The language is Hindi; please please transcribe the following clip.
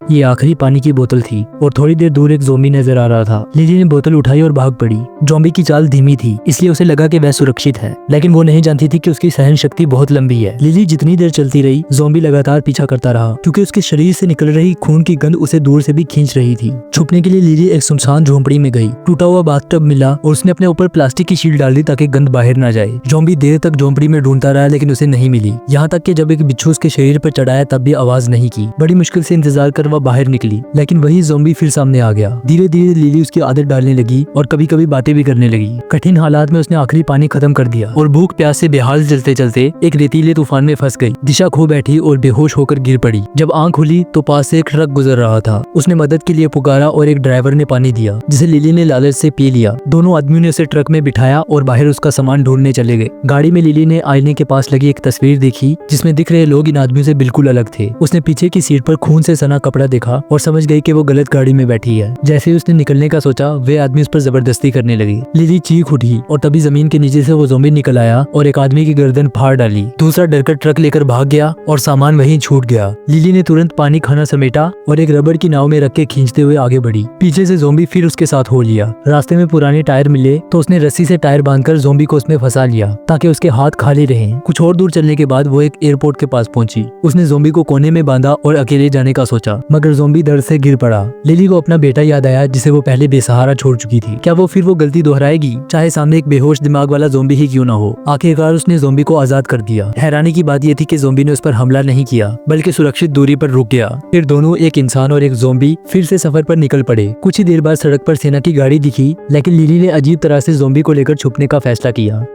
ये आखिरी पानी की बोतल थी और थोड़ी देर दूर एक ज़ॉम्बी नजर आ रहा था। लिली ने बोतल उठाई और भाग पड़ी। ज़ॉम्बी की चाल धीमी थी, इसलिए उसे लगा कि वह सुरक्षित है, लेकिन वो नहीं जानती थी कि उसकी सहन शक्ति बहुत लंबी है। लिली जितनी देर चलती रही, ज़ॉम्बी लगातार पीछा करता रहा, क्योंकि उसके शरीर से निकल रही खून की गंध उसे दूर से भी खींच रही थी। छुपने के लिए लिली एक सुनसान झोंपड़ी में गई। टूटा हुआ बाथटब मिला और उसने अपने ऊपर प्लास्टिक की शीट डाल दी ताकि गंध बाहर ना जाए। ज़ॉम्बी देर तक झोंपड़ी में ढूंढता रहा, लेकिन उसे नहीं मिली। यहाँ तक कि जब एक बिच्छू उसके शरीर पर चढ़ाया तब भी आवाज नहीं की। बड़ी मुश्किल से इंतजार कर वह बाहर निकली, लेकिन वही ज़ॉम्बी फिर सामने आ गया। धीरे धीरे लिली उसकी आदत डालने लगी और कभी कभी बातें भी करने लगी। कठिन हालात में उसने आखिरी पानी खत्म कर दिया और भूख प्यास से बेहाल चलते चलते एक रेतीले तूफान में फंस गई। दिशा खो बैठी और बेहोश होकर गिर पड़ी। जब आंख खुली तो पास से एक ट्रक गुजर रहा था। उसने मदद के लिए पुकारा और एक ड्राइवर ने पानी दिया, जिसे लिली ने लालच से पी लिया। दोनों आदमियों ने उसे ट्रक में बिठाया और बाहर उसका सामान ढूंढने चले गए। गाड़ी में लिली ने आईने के पास लगी एक तस्वीर देखी, जिसमें दिख रहे लोग इन आदमियों से बिल्कुल अलग थे। उसने पीछे की सीट पर खून से सना कपड़ा देखा और समझ गई कि वो गलत गाड़ी में बैठी है। जैसे ही उसने निकलने का सोचा, वे आदमी उस पर जबरदस्ती करने लगे। लिली चीख उठी और तभी जमीन के नीचे से वो ज़ॉम्बी निकल आया और एक आदमी की गर्दन फाड़ डाली। दूसरा डरकर ट्रक लेकर भाग गया और सामान वहीं छूट गया। लिली ने तुरंत पानी खाना समेटा और एक रबड़ की नाव में रख के खींचते हुए आगे बढ़ी। पीछे से ज़ॉम्बी फिर उसके साथ हो लिया। रास्ते में पुराने टायर मिले तो उसने रस्सी से टायर बांधकर ज़ॉम्बी को उसमें फंसा लिया ताकि उसके हाथ खाली रहें। कुछ और दूर चलने के बाद वो एक एयरपोर्ट के पास पहुंची। उसने ज़ॉम्बी को कोने में बांधा और अकेले जाने का सोचा, मगर ज़ॉम्बी दर्द से गिर पड़ा। लिली को अपना बेटा याद आया, जिसे वो पहले बेसहारा छोड़ चुकी थी। क्या वो फिर वो गलती दोहराएगी, चाहे सामने एक बेहोश दिमाग वाला ज़ॉम्बी ही क्यों ना हो? आखिरकार उसने ज़ॉम्बी को आजाद कर दिया। हैरानी की बात यह थी कि ज़ॉम्बी ने उस पर हमला नहीं किया, बल्कि सुरक्षित दूरी पर रुक गया। फिर दोनों, एक इंसान और एक ज़ॉम्बी, फिर से सफर पर निकल पड़े। कुछ ही देर बाद सड़क पर सेना की गाड़ी दिखी, लेकिन लिली ने अजीब तरह से ज़ॉम्बी को लेकर छुपने का फैसला किया।